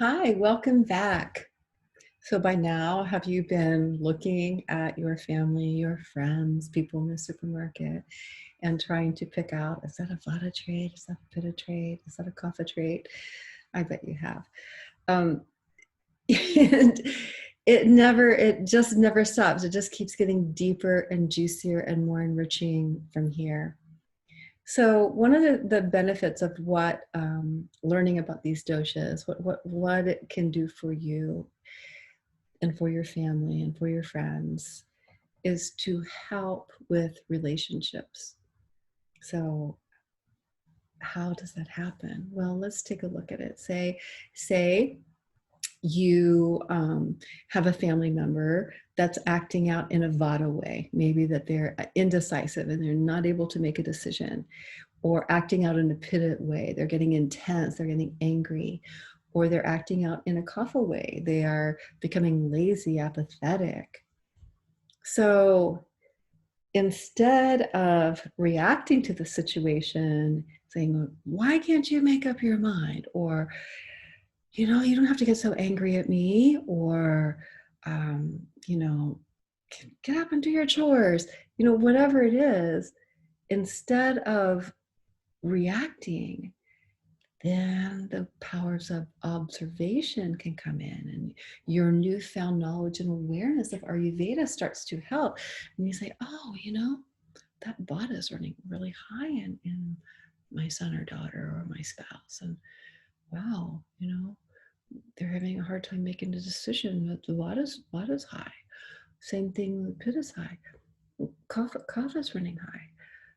Hi, welcome back. So by now, have you been looking at your family, your friends, people in the supermarket, and trying to pick out, is that a Vata trait? Is that a Pitta trait? Is that a Kapha trait? I bet you have. And it just never stops. It just keeps getting deeper and juicier and more enriching from here. So one of the benefits of what learning about these doshas, what it can do for you and for your family and for your friends, is to help with relationships. So how does that happen? Well, let's take a look at it. Say you have a family member that's acting out in a Vata way, maybe that they're indecisive and they're not able to make a decision, or acting out in a Pitta way, they're getting intense, they're getting angry, or they're acting out in a Kapha way, they are becoming lazy, apathetic. So instead of reacting to the situation, saying, why can't you make up your mind? Or, you don't have to get so angry at me, or, get up and do your chores, whatever it is, instead of reacting, then the powers of observation can come in, and your newfound knowledge and awareness of Ayurveda starts to help. And you say, oh, that Vata is running really high in my son or daughter or my spouse. And wow, they're having a hard time making a decision. That the Vata's high. Same thing with Pitta's high. Kapha's running high.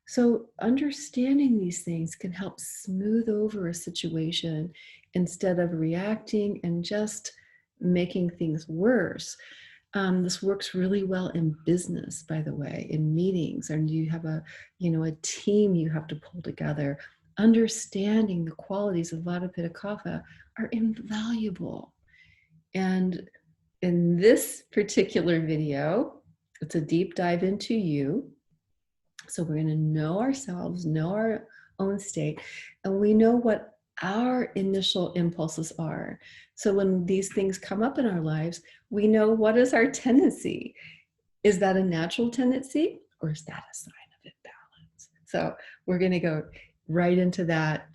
So understanding these things can help smooth over a situation instead of reacting and just making things worse. This works really well in business, by the way, in meetings, and you have a team you have to pull together. Understanding the qualities of Vata, Pitta, Kapha are invaluable. And in this particular video, it's a deep dive into you. So we're going to know ourselves, know our own state, and we know what our initial impulses are. So when these things come up in our lives, we know what is our tendency. Is that a natural tendency, or is that a sign of imbalance? So we're going to go right into that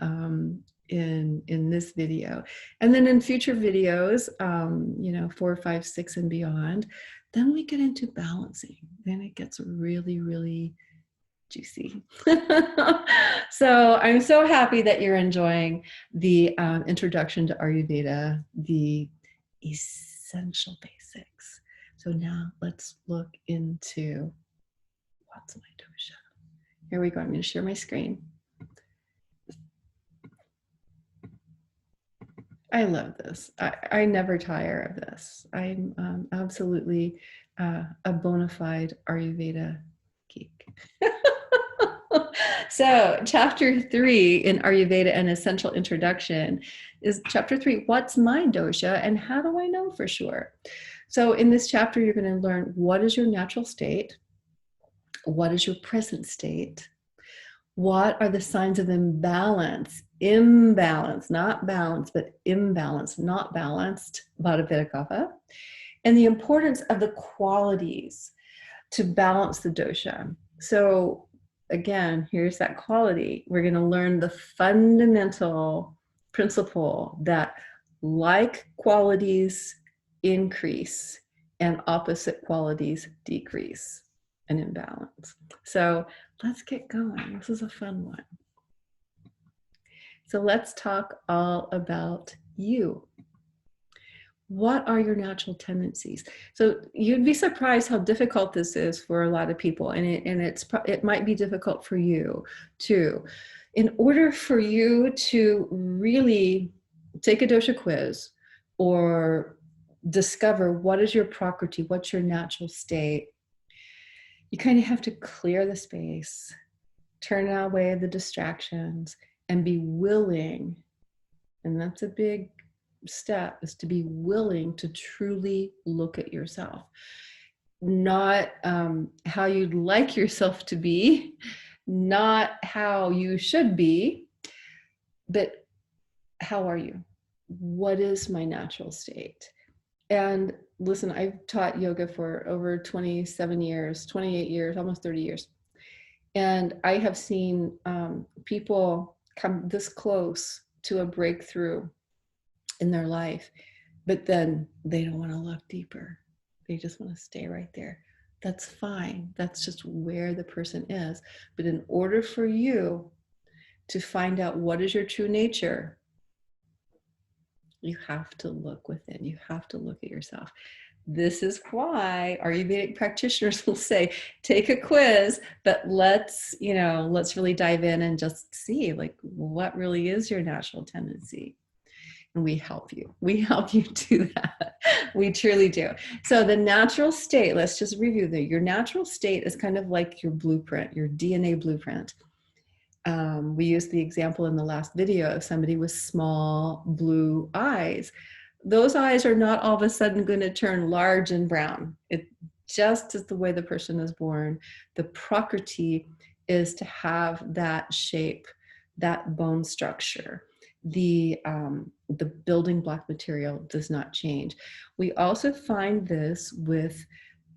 in this video. And then in future videos, 4, 5, 6 and beyond, then we get into balancing. Then it gets really, really juicy. So I'm so happy that you're enjoying the introduction to Ayurveda, the essential basics. So now let's look into what's my dosha. Here we go. I'm going to share my screen. I love this. I never tire of this. I'm absolutely a bona fide Ayurveda geek. So chapter 3 in Ayurveda, an essential introduction, is chapter 3, what's my dosha and how do I know for sure? So in this chapter, you're going to learn what is your natural state, what is your present state, what are the signs of imbalance, not balance, but imbalance, not balanced, Vata, Pitta, Kapha, and the importance of the qualities to balance the dosha. So again, here's that quality. We're going to learn the fundamental principle that like qualities increase and opposite qualities decrease an imbalance. So let's get going. This is a fun one. So let's talk all about you. What are your natural tendencies? So you'd be surprised how difficult this is for a lot of people, and it might be difficult for you too. In order for you to really take a dosha quiz or discover what is your prakriti, what's your natural state, you kind of have to clear the space, turn away the distractions, and be willing. And that's a big step, is to be willing to truly look at yourself. Not how you'd like yourself to be, not how you should be, but how are you? what is my natural state? And listen, I've taught yoga for over 27 years, 28 years, almost 30 years. And I have seen people come this close to a breakthrough in their life, but then they don't want to look deeper. They just want to stay right there. That's fine. That's just where the person is. But in order for you to find out what is your true nature, you have to look within. You have to look at yourself. This is why Ayurvedic practitioners will say, take a quiz, but let's really dive in and just see like what really is your natural tendency. And we help you. We help you do that. We truly do. So the natural state, let's just review that. Your natural state is kind of like your blueprint, your DNA blueprint. We used the example in the last video of somebody with small blue eyes. Those eyes are not all of a sudden going to turn large and brown. It just is the way the person is born. The prakriti is to have that shape, that bone structure. The building block material does not change. We also find this with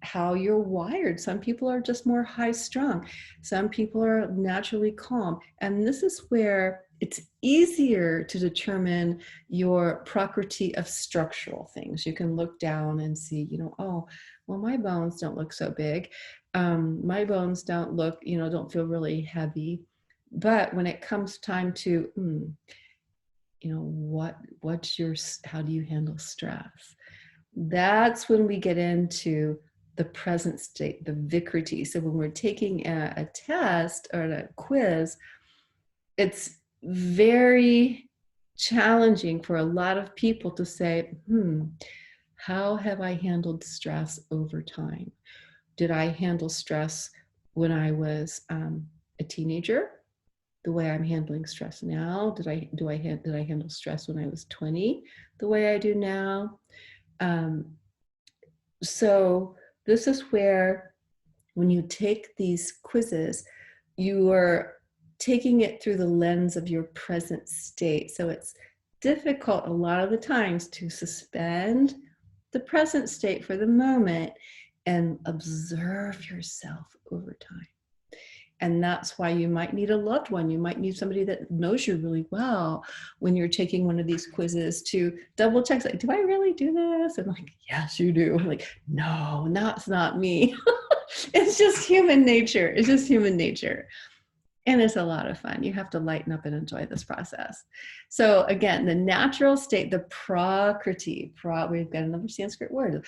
how you're wired. Some people are just more high strung. Some people are naturally calm. And this is where it's easier to determine your prakriti of structural things. You can look down and see, oh, well, my bones don't look so big. My bones don't look, don't feel really heavy. But when it comes time to, how do you handle stress? That's when we get into the present state, the vikriti. So when we're taking a test or a quiz, it's very challenging for a lot of people to say, how have I handled stress over time? Did I handle stress when I was a teenager the way I'm handling stress now? Did I handle stress when I was 20 the way I do now? So this is where, when you take these quizzes, you are taking it through the lens of your present state. So it's difficult a lot of the times to suspend the present state for the moment and observe yourself over time. And that's why you might need a loved one. You might need somebody that knows you really well when you're taking one of these quizzes to double check, like, do I really do this? And like, yes, you do. I'm like, no, that's not me. It's just human nature. It's just human nature. And it's a lot of fun. You have to lighten up and enjoy this process. So again, the natural state, the prakriti, we've got another Sanskrit word.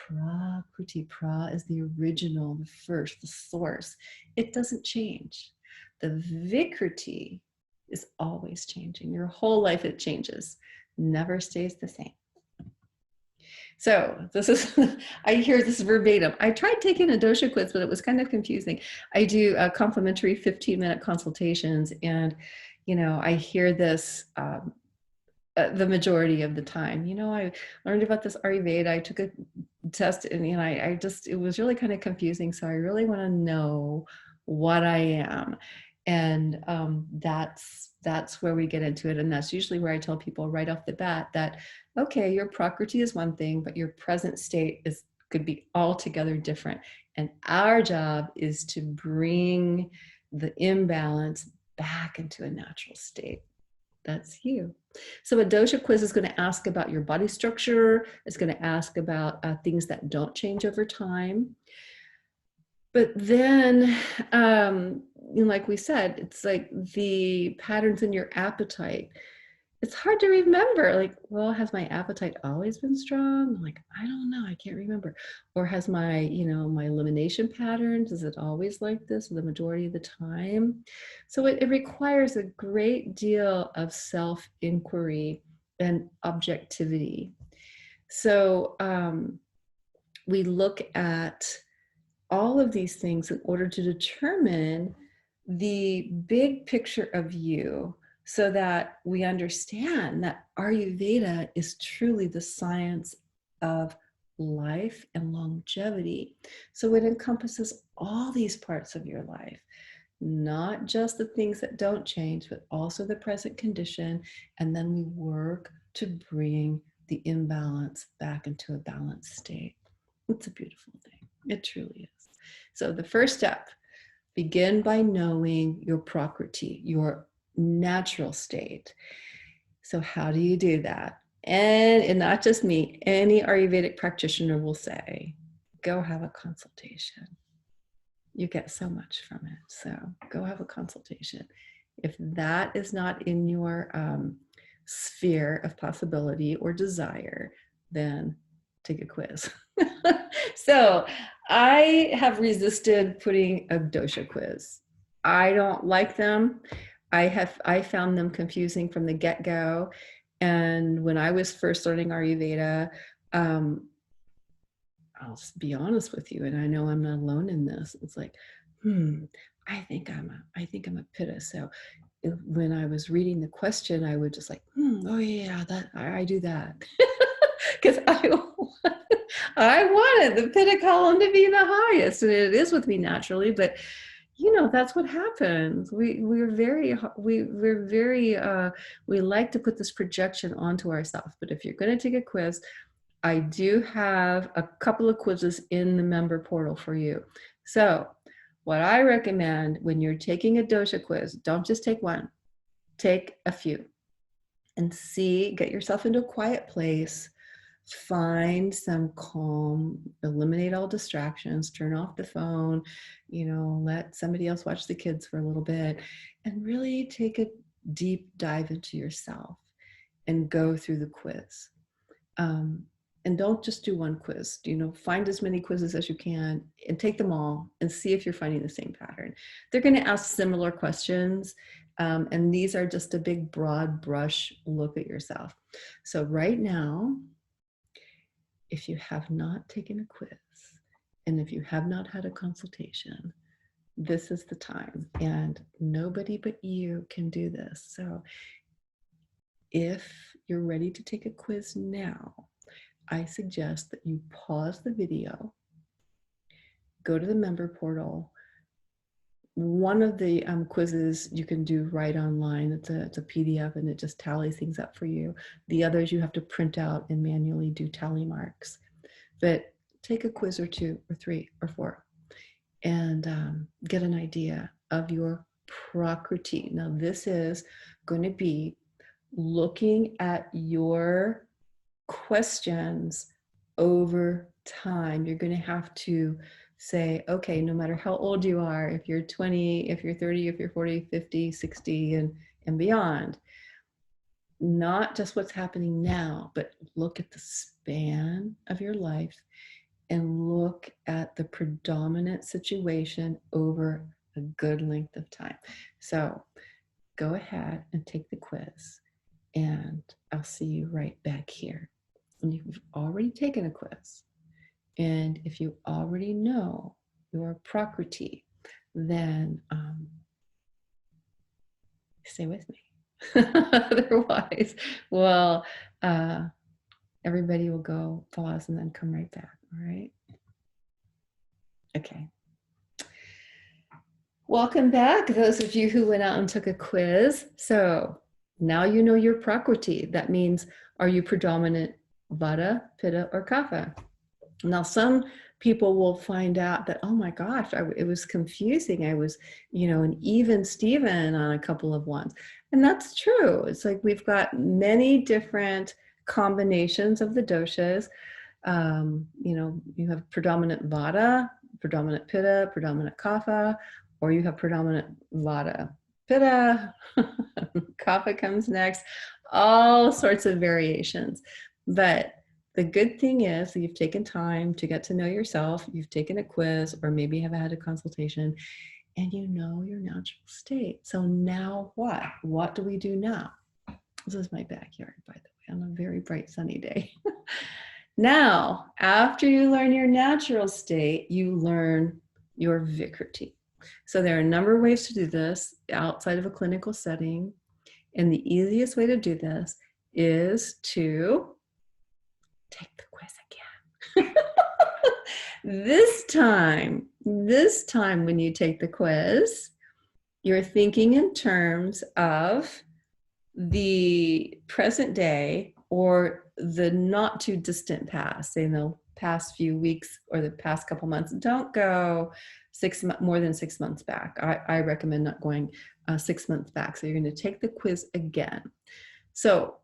Prakriti, is the original, the first, the source. It doesn't change. The vikriti is always changing. Your whole life it changes, never stays the same. So this is, I hear this verbatim. I tried taking a dosha quiz, but it was kind of confusing. I do complimentary 15-minute consultations, and, I hear this the majority of the time. I learned about this Ayurveda. I took a test, and it was really kind of confusing. So I really want to know what I am. And that's where we get into it. And that's usually where I tell people right off the bat that, okay, your prakriti is one thing, but your present state could be altogether different. And our job is to bring the imbalance back into a natural state. That's you. So a dosha quiz is going to ask about your body structure. It's going to ask about things that don't change over time. But then, like we said, it's like the patterns in your appetite. It's hard to remember. Like, well, has my appetite always been strong? I'm like, I don't know. I can't remember. Or has my elimination patterns, is it always like this the majority of the time? So it requires a great deal of self-inquiry and objectivity. So we look at all of these things in order to determine the big picture of you, so that we understand that Ayurveda is truly the science of life and longevity. So it encompasses all these parts of your life, not just the things that don't change, but also the present condition. And then we work to bring the imbalance back into a balanced state. It's a beautiful thing. It truly is. So the first step, begin by knowing your prakriti, your natural state. So how do you do that? And not just me, any Ayurvedic practitioner will say, go have a consultation. You get so much from it. So go have a consultation. If that is not in your sphere of possibility or desire, then take a quiz. So I have resisted putting a dosha quiz. I don't like them. I found them confusing from the get-go. And when I was first learning Ayurveda, I'll be honest with you, and I know I'm not alone in this. It's like, I think I'm a pitta. So when I was reading the question, I would just like, oh yeah, that I do that. Because I wanted the pitta column to be the highest, and it is with me naturally, but that's what happens. We like to put this projection onto ourselves. But if you're going to take a quiz, I do have a couple of quizzes in the member portal for you. So what I recommend when you're taking a dosha quiz, don't just take one, take a few and get yourself into a quiet place, find some calm, eliminate all distractions, turn off the phone, let somebody else watch the kids for a little bit, and really take a deep dive into yourself and go through the quiz. And don't just do one quiz, find as many quizzes as you can and take them all and see if you're finding the same pattern. They're going to ask similar questions. And these are just a big broad brush look at yourself. So right now, if you have not taken a quiz and if you have not had a consultation, this is the time, and nobody but you can do this. So if you're ready to take a quiz now, I suggest that you pause the video, go to the member portal. One of the quizzes you can do right online. It's a PDF and it just tallies things up for you. The others you have to print out and manually do tally marks. But take a quiz or 2 or 3 or 4 and get an idea of your prakriti. Now this is going to be looking at your questions over time. You're going to have to say, okay, no matter how old you are, if you're 20, if you're 30, if you're 40, 50, 60, and beyond, not just what's happening now, but look at the span of your life and look at the predominant situation over a good length of time. So go ahead and take the quiz, and I'll see you right back here. And you've already taken a quiz, and if you already know your prakriti, then stay with me. Otherwise, well, everybody will go pause and then come right back. All right. Okay. Welcome back, those of you who went out and took a quiz. So now you know your prakriti. That means, are you predominant vata, pitta, or kapha? Now, some people will find out that, oh my gosh, it was confusing. I was, an even Steven on a couple of ones. And that's true. It's like we've got many different combinations of the doshas. You have predominant vata, predominant pitta, predominant kapha, or you have predominant vata, pitta, kapha comes next, all sorts of variations. But the good thing is that you've taken time to get to know yourself, you've taken a quiz, or maybe have had a consultation, and you know your natural state. So now what? What do we do now? This is my backyard, by the way, on a very bright sunny day. Now, after you learn your natural state, you learn your vikriti. So there are a number of ways to do this outside of a clinical setting. And the easiest way to do this is to take the quiz again. This time when you take the quiz, you're thinking in terms of the present day or the not too distant past, say in the past few weeks or the past couple months. Don't go more than 6 months back. I recommend not going 6 months back. So you're going to take the quiz again. So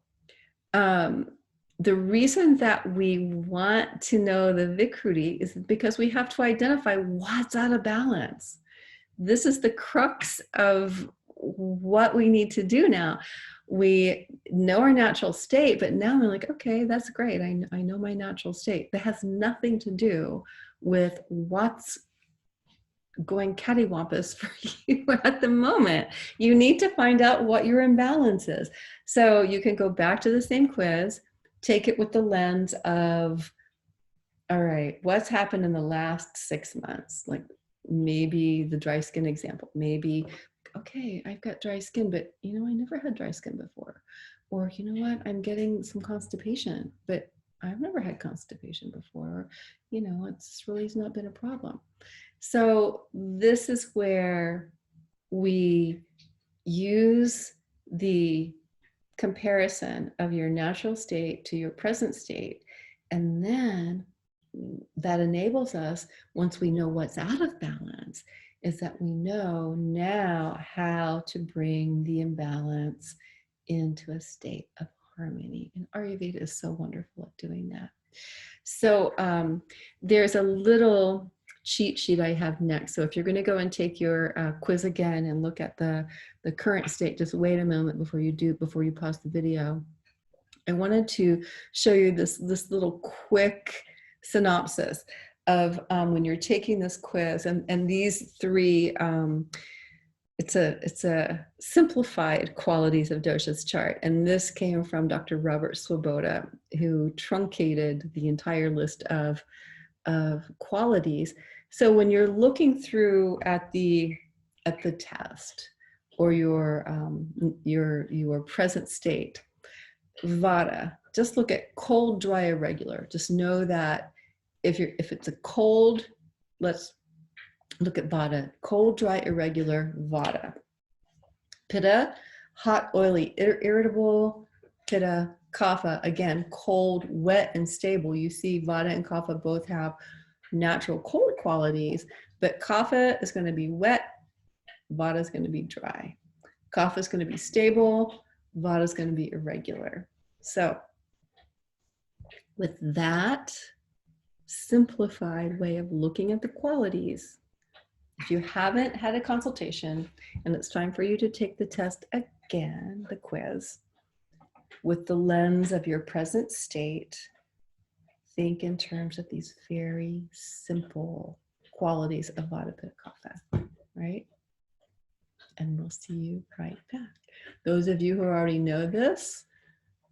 the reason that we want to know the Vikruti is because we have to identify what's out of balance. This is the crux of what we need to do now. We know our natural state, but now we're like, okay, that's great. I know my natural state. That has nothing to do with what's going cattywampus for you at the moment. You need to find out what your imbalance is. So you can go back to the same quiz, take it with the lens of, all right, what's happened in the last 6 months? Like maybe the dry skin example, maybe, okay, I've got dry skin, but I never had dry skin before. Or you know what, I'm getting some constipation, but I've never had constipation before. It's really not been a problem. So this is where we use the comparison of your natural state to your present state. And then that enables us, once we know what's out of balance, is that we know now how to bring the imbalance into a state of harmony. And Ayurveda is so wonderful at doing that. So there's a little cheat sheet I have next. So if you're going to go and take your quiz again and look at the current state, just wait a moment before you pause the video. I wanted to show you this little quick synopsis of when you're taking this quiz, and these three, it's a simplified qualities of doshas chart, and this came from Dr. Robert Swoboda, who truncated the entire list of qualities. So when you're looking through at the test or your present state, Vata, just look at cold, dry, irregular. Just know that if it's a cold, let's look at Vata, cold, dry, irregular, Vata. Pitta, hot, oily, irritable, Pitta. Kapha, again, cold, wet, and stable. You see Vata and Kapha both have natural cold qualities, but Kapha is going to be wet, Vata is going to be dry. Kapha is going to be stable, Vata is going to be irregular. So with that simplified way of looking at the qualities, if you haven't had a consultation and it's time for you to take the test again, the quiz, with the lens of your present state, think in terms of these very simple qualities of Vata, Pitta, Kapha, right? And we'll see you right back. Those of you who already know this,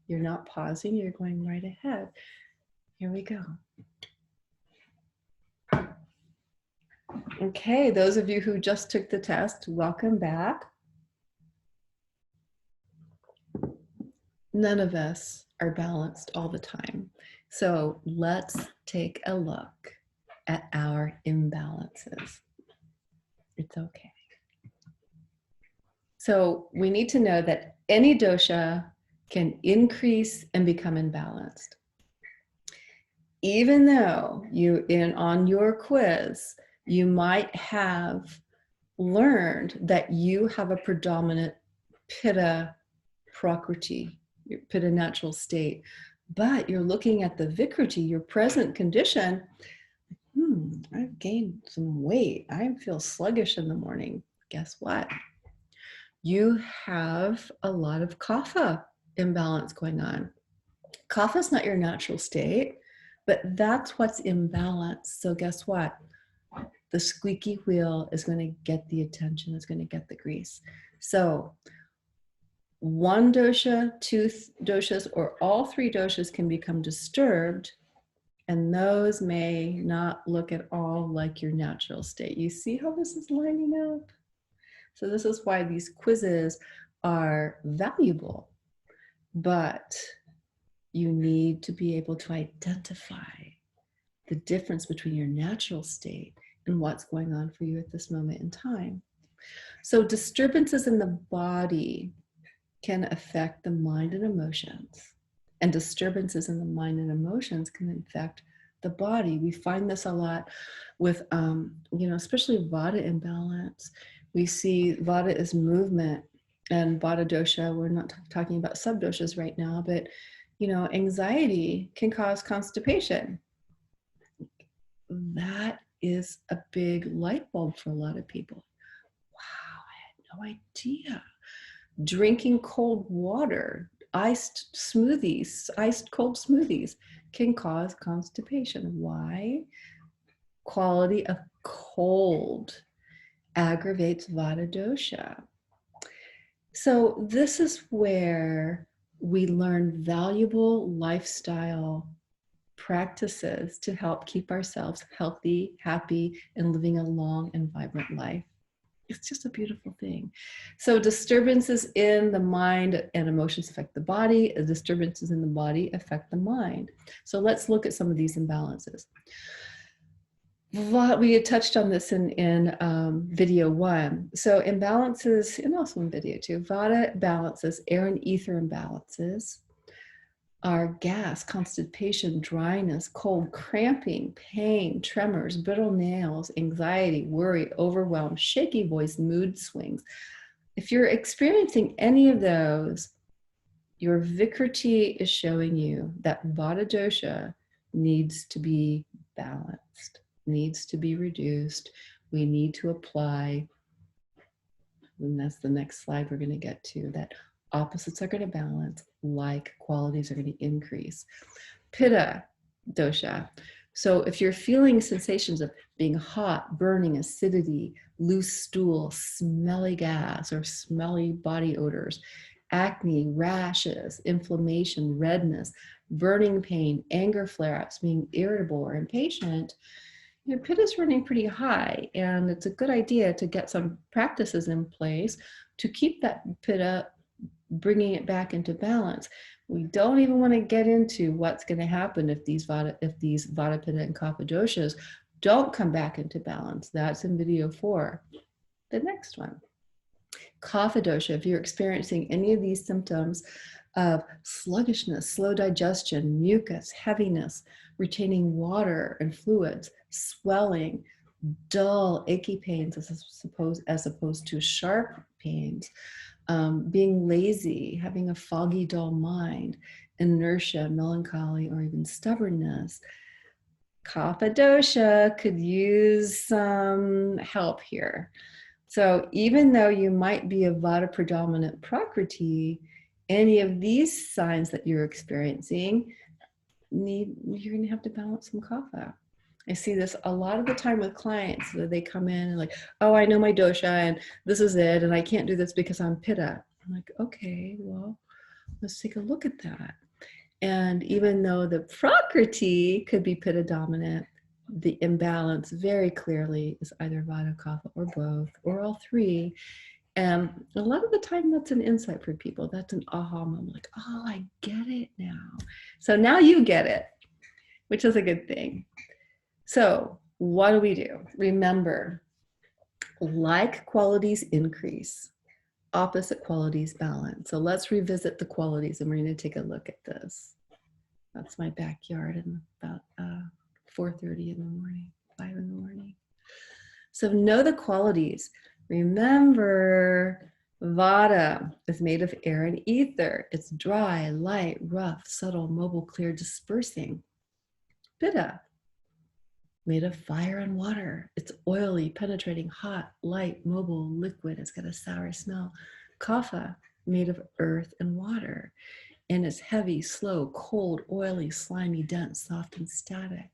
you're not pausing, you're going right ahead. Here we go. Okay, those of you who just took the test, welcome back. None of us are balanced all the time. So let's take a look at our imbalances. It's okay. So we need to know that any dosha can increase and become imbalanced. Even though on your quiz, you might have learned that you have a predominant Pitta Prakriti, your Pitta natural state, but you're looking at the Vikruti, your present condition. I've gained some weight. I feel sluggish in the morning. Guess what? You have a lot of Kapha imbalance going on. Kapha is not your natural state, but that's what's imbalanced. So guess what? The squeaky wheel is going to get the attention, is going to get the grease. So one dosha, two doshas, or all three doshas can become disturbed, and those may not look at all like your natural state. You see how this is lining up? So this is why these quizzes are valuable, but you need to be able to identify the difference between your natural state and what's going on for you at this moment in time. So disturbances in the body can affect the mind and emotions, and disturbances in the mind and emotions can affect the body. We find this a lot with, especially Vata imbalance. We see Vata as movement, and Vata dosha. We're not talking about subdoshas right now, but anxiety can cause constipation. That is a big light bulb for a lot of people. Wow, I had no idea. Drinking cold water, iced cold smoothies can cause constipation. Why? Quality of cold aggravates Vata dosha. So this is where we learn valuable lifestyle practices to help keep ourselves healthy, happy, and living a long and vibrant life. It's just a beautiful thing. So disturbances in the mind and emotions affect the body. Disturbances in the body affect the mind. So let's look at some of these imbalances. We had touched on this in video 1. So imbalances, and also in video 2, Vata balances, air and ether imbalances are gas, constipation, dryness, cold, cramping, pain, tremors, brittle nails, anxiety, worry, overwhelm, shaky voice, mood swings. If you're experiencing any of those, your Vikriti is showing you that Vata dosha needs to be balanced, needs to be reduced. We need to apply, and that's the next slide we're going to get to, that opposites are going to balance, like qualities are going to increase. Pitta dosha. So if you're feeling sensations of being hot, burning, acidity, loose stool, smelly gas, or smelly body odors, acne, rashes, inflammation, redness, burning pain, anger flare-ups, being irritable or impatient, your pitta is running pretty high, and it's a good idea to get some practices in place to keep that pitta, bringing it back into balance. We don't even want to get into what's going to happen if these Vata Pitta and Kapha doshas don't come back into balance. That's in video 4. The next one, Kapha dosha. If you're experiencing any of these symptoms of sluggishness, slow digestion, mucus, heaviness, retaining water and fluids, swelling, dull, achy pains as opposed to sharp pains, being lazy, having a foggy, dull mind, inertia, melancholy, or even stubbornness, Kapha dosha could use some help here. So even though you might be a Vata predominant Prakriti, any of these signs that you're experiencing, you're going to have to balance some Kapha. I see this a lot of the time with clients. They come in and like, oh, I know my dosha and this is it, and I can't do this because I'm Pitta. I'm like, okay, well, let's take a look at that. And even though the Prakriti could be Pitta dominant, the imbalance very clearly is either Vata, Kapha, or both, or all three. And a lot of the time that's an insight for people. That's an aha moment, like, oh, I get it now. So now you get it, which is a good thing. So what do? Remember, like qualities increase, opposite qualities balance. So let's revisit the qualities, and we're going to take a look at this. That's my backyard, and about 4:30 in the morning, 5 in the morning. So know the qualities. Remember, Vata is made of air and ether. It's dry, light, rough, subtle, mobile, clear, dispersing. Pitta, made of fire and water. It's oily, penetrating, hot, light, mobile, liquid. It's got a sour smell. Kapha, made of earth and water. And it's heavy, slow, cold, oily, slimy, dense, soft, and static.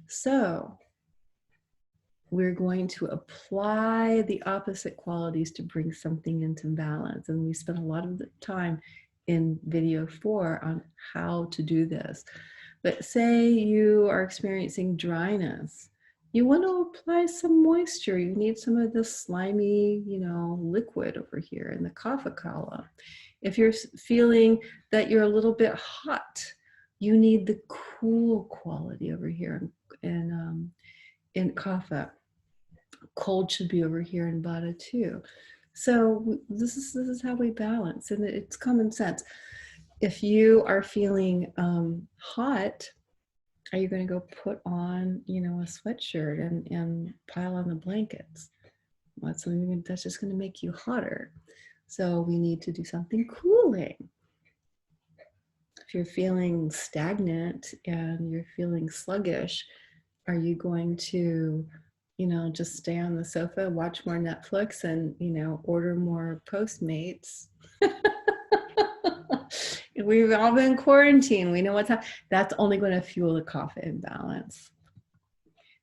So we're going to apply the opposite qualities to bring something into balance. And we spent a lot of the time in video 4 on how to do this. But say you are experiencing dryness. You want to apply some moisture. You need some of this slimy, liquid over here in the kapha column. If you're feeling that you're a little bit hot, you need the cool quality over here in kapha. Cold should be over here in Vata too. So this is how we balance, and it's common sense. If you are feeling hot, are you going to go put on, a sweatshirt and pile on the blankets? Well, that's just going to make you hotter. So we need to do something cooling. If you're feeling stagnant and you're feeling sluggish, are you going to, just stay on the sofa, watch more Netflix, and, order more Postmates? We've all been quarantined. We know what's happening. That's only going to fuel the coffee imbalance.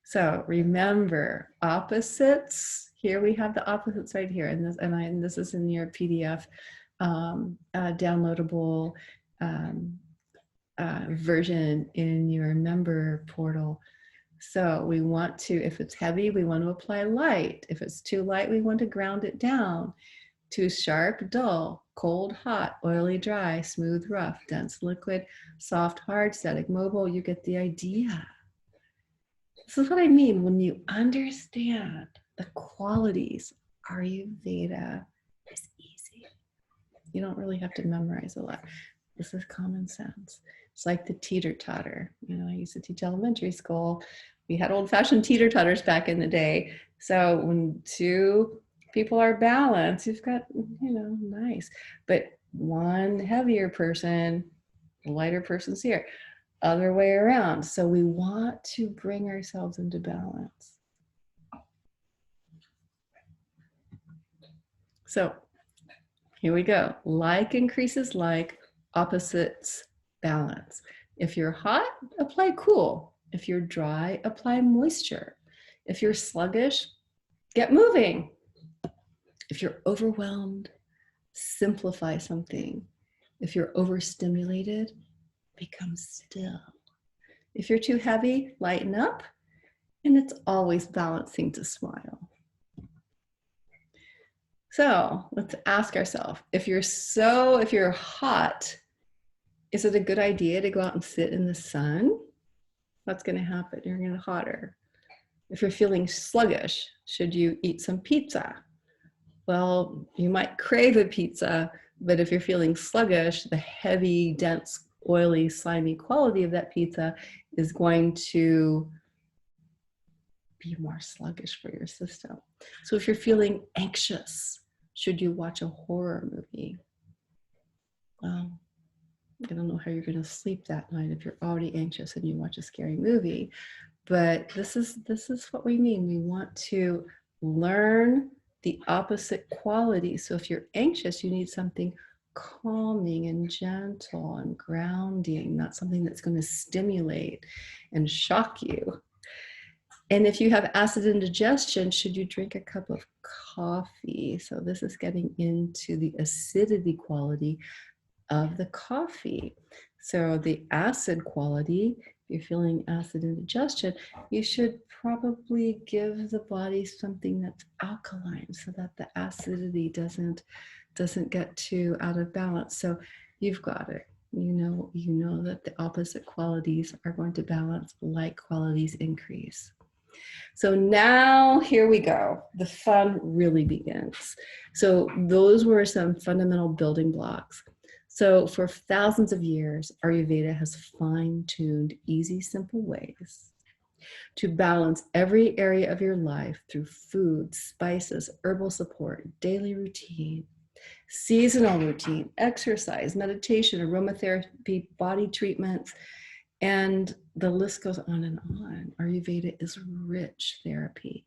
So remember, opposites. Here we have the opposites right here, and this is in your PDF downloadable version in your member portal. So we want to, if it's heavy, we want to apply light. If it's too light, we want to ground it down. Too sharp, dull. Cold, hot. Oily, dry. Smooth, rough. Dense, liquid. Soft, hard. Static, mobile. You get the idea. This is what I mean when you understand the qualities. Ayurveda is easy. You don't really have to memorize a lot. This is common sense. It's like the teeter-totter. I used to teach elementary school. We had old-fashioned teeter-totters back in the day. So when two people are balanced, you've got, nice. But one heavier person, lighter person's here. Other way around. So we want to bring ourselves into balance. So here we go. Like increases like, opposites balance. If you're hot, apply cool. If you're dry, apply moisture. If you're sluggish, get moving. If you're overwhelmed, simplify something. If you're overstimulated, become still. If you're too heavy, lighten up. And it's always balancing to smile. So let's ask ourselves, if you're hot, is it a good idea to go out and sit in the sun? What's going to happen? You're going to get hotter. If you're feeling sluggish, should you eat some pizza? Well, you might crave a pizza, but if you're feeling sluggish, the heavy, dense, oily, slimy quality of that pizza is going to be more sluggish for your system. So if you're feeling anxious, should you watch a horror movie? Well, I don't know how you're going to sleep that night if you're already anxious and you watch a scary movie. But this is what we mean. We want to learn the opposite quality. So if you're anxious, you need something calming and gentle and grounding, not something that's going to stimulate and shock you. And if you have acid indigestion, should you drink a cup of coffee? So this is getting into the acidity quality of the coffee. So the acid quality, if you're feeling acid indigestion, you should probably give the body something that's alkaline so that the acidity doesn't get too out of balance. So you've got it. You know that the opposite qualities are going to balance, like qualities increase. So now here we go. The fun really begins. So those were some fundamental building blocks. So for thousands of years, Ayurveda has fine-tuned easy, simple ways to balance every area of your life through food, spices, herbal support, daily routine, seasonal routine, exercise, meditation, aromatherapy, body treatments, and the list goes on and on. Ayurveda is rich therapy.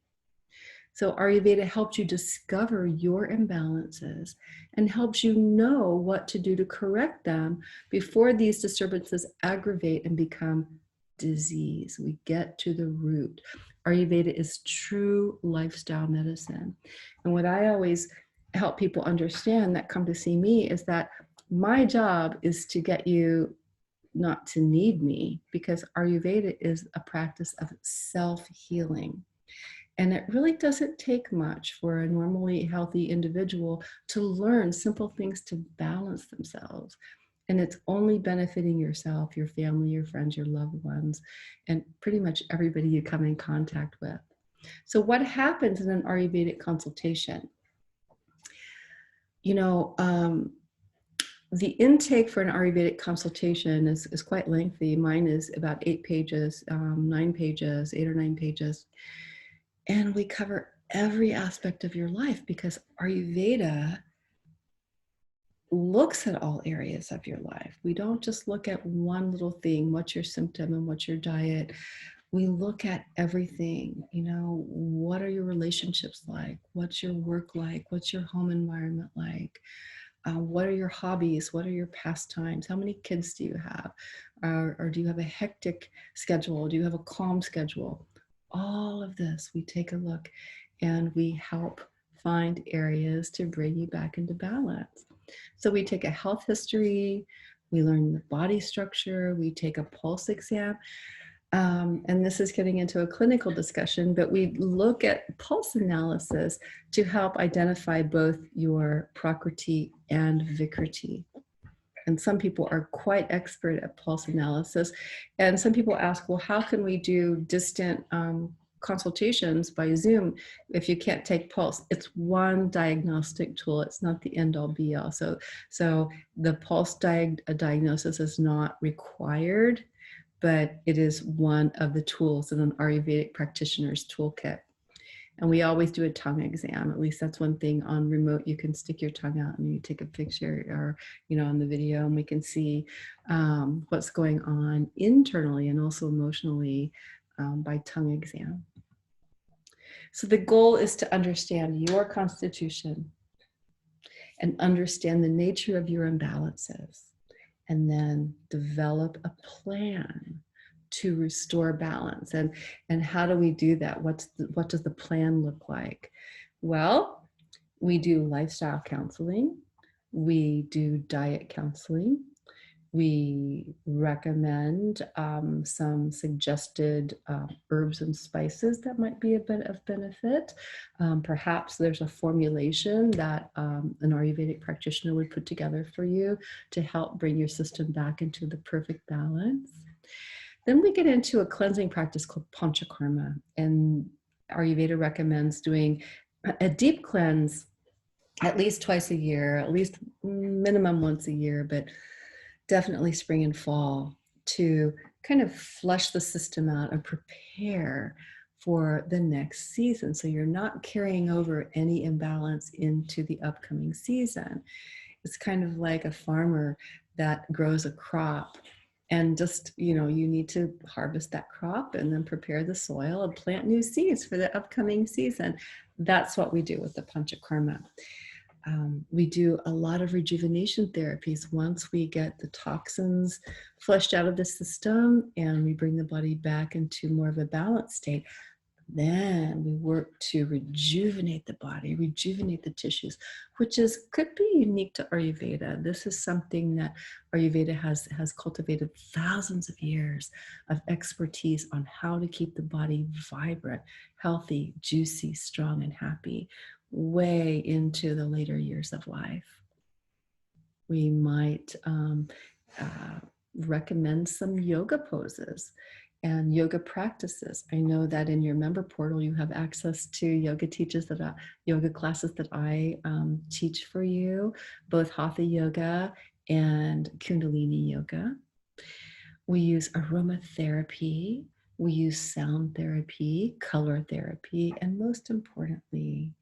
So Ayurveda helps you discover your imbalances and helps you know what to do to correct them before these disturbances aggravate and become disease. We get to the root. Ayurveda is true lifestyle medicine. And what I always help people understand that come to see me is that my job is to get you not to need me, because Ayurveda is a practice of self-healing. And it really doesn't take much for a normally healthy individual to learn simple things to balance themselves. And it's only benefiting yourself, your family, your friends, your loved ones, and pretty much everybody you come in contact with. So what happens in an Ayurvedic consultation? You know, the intake for an Ayurvedic consultation is quite lengthy. Mine is about 8 pages, 9 pages, 8 or 9 pages. And we cover every aspect of your life because Ayurveda looks at all areas of your life. We don't just look at one little thing, what's your symptom and what's your diet. We look at everything. You know, what are your relationships like? What's your work like? What's your home environment like? What are your hobbies? What are your pastimes? How many kids do you have? Or do you have a hectic schedule? Do you have a calm schedule? All of this, we take a look and we help find areas to bring you back into balance. So we take a health history, we learn the body structure, we take a pulse exam. And this is getting into a clinical discussion, but we look at pulse analysis to help identify both your prakriti and vikriti. And some people are quite expert at pulse analysis. And some people ask, well, how can we do distant consultations by Zoom if you can't take pulse? It's one diagnostic tool. It's not the end all be all. So the pulse diagnosis is not required, but it is one of the tools in an Ayurvedic practitioner's toolkit. And we always do a tongue exam. At least that's one thing on remote. You can stick your tongue out and you take a picture, or, you know, on the video, and we can see what's going on internally and also emotionally by tongue exam. So the goal is to understand your constitution and understand the nature of your imbalances, and then develop a plan to restore balance. And how do we do that? What does the plan look like? Well, we do lifestyle counseling, we do diet counseling, we recommend some suggested herbs and spices that might be a bit of benefit. Perhaps there's a formulation that an Ayurvedic practitioner would put together for you to help bring your system back into the perfect balance. Then we get into a cleansing practice called Panchakarma, and Ayurveda recommends doing a deep cleanse at least twice a year, at least minimum once a year, but definitely spring and fall, to kind of flush the system out and prepare for the next season. So you're not carrying over any imbalance into the upcoming season. It's kind of like a farmer that grows a crop, and just, you know, you need to harvest that crop and then prepare the soil and plant new seeds for the upcoming season. That's what we do with the Panchakarma. We do a lot of rejuvenation therapies once we get the toxins flushed out of the system and we bring the body back into more of a balanced state. Then we work to rejuvenate the body, rejuvenate the tissues, which could be unique to Ayurveda. This is something that Ayurveda has cultivated thousands of years of expertise on how to keep the body vibrant, healthy, juicy, strong, and happy way into the later years of life. We might recommend some yoga poses and yoga practices. I know that in your member portal, you have access to yoga yoga classes that I teach for you, both Hatha yoga and Kundalini yoga. We use aromatherapy, we use sound therapy, color therapy, and most importantly,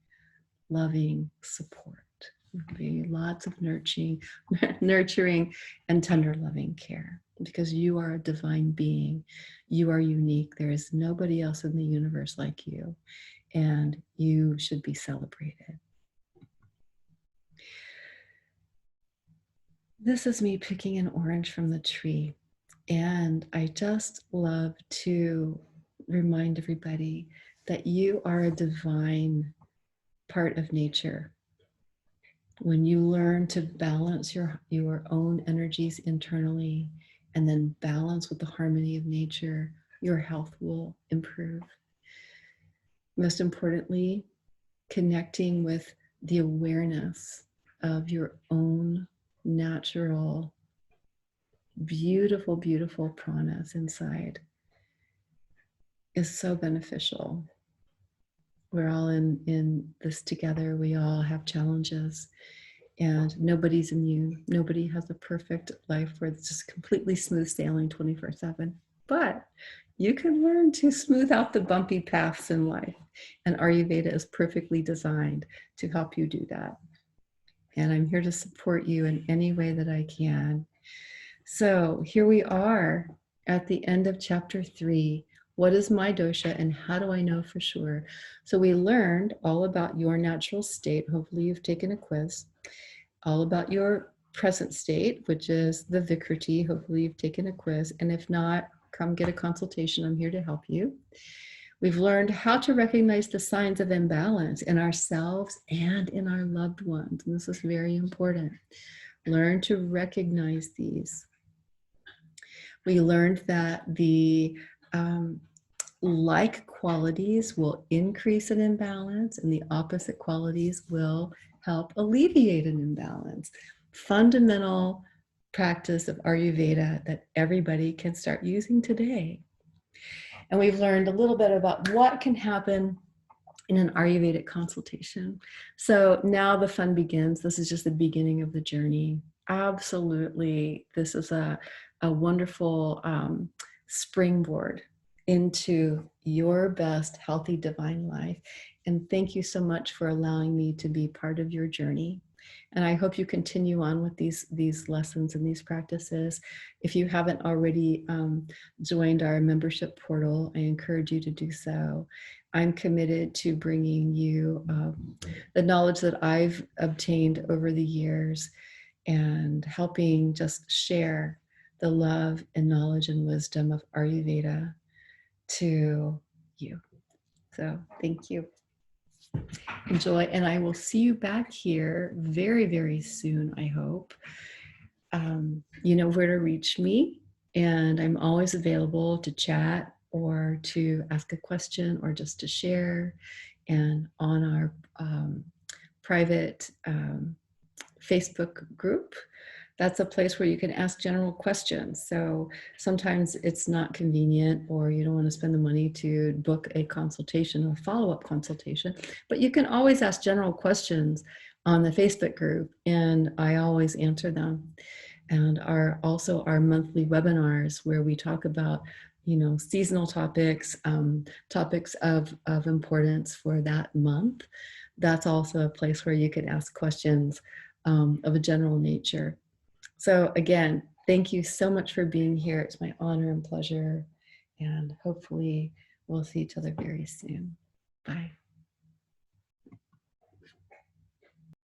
loving support. Lots of nurturing and tender loving care, because you are a divine being. You are unique. There is nobody else in the universe like you, and you should be celebrated. This is me picking an orange from the tree, and I just love to remind everybody that you are a divine part of nature. When you learn to balance your own energies internally and then balance with the harmony of nature, your health will improve. Most importantly, connecting with the awareness of your own natural, beautiful, beautiful pranas inside is so beneficial. We're all in this together. We all have challenges. And nobody's immune. Nobody has a perfect life where it's just completely smooth sailing 24/7. But you can learn to smooth out the bumpy paths in life. And Ayurveda is perfectly designed to help you do that. And I'm here to support you in any way that I can. So here we are at the end of chapter 3. What is my dosha and how do I know for sure? So we learned all about your natural state. Hopefully you've taken a quiz. All about your present state, which is the Vikriti. Hopefully you've taken a quiz. And if not, come get a consultation. I'm here to help you. We've learned how to recognize the signs of imbalance in ourselves and in our loved ones. And this is very important. Learn to recognize these. We learned that the like qualities will increase an imbalance and the opposite qualities will help alleviate an imbalance. Fundamental practice of Ayurveda that everybody can start using today. And we've learned a little bit about what can happen in an Ayurvedic consultation. So now the fun begins. This is just the beginning of the journey. Absolutely, this is a wonderful springboard into your best healthy divine life. And thank you so much for allowing me to be part of your journey. And I hope you continue on with these lessons and these practices. If you haven't already joined our membership portal, I encourage you to do so. I'm committed to bringing you the knowledge that I've obtained over the years and helping just share the love and knowledge and wisdom of Ayurveda to you. So thank you. Enjoy, and I will see you back here very, very soon, I hope. You know where to reach me, and I'm always available to chat or to ask a question or just to share. And on our private Facebook group, that's a place where you can ask general questions. So sometimes it's not convenient or you don't want to spend the money to book a consultation or follow-up consultation, but you can always ask general questions on the Facebook group and I always answer them. And also our monthly webinars where we talk about, you know, seasonal topics, topics of importance for that month. That's also a place where you can ask questions of a general nature. So again, thank you so much for being here. It's my honor and pleasure. And hopefully we'll see each other very soon. Bye.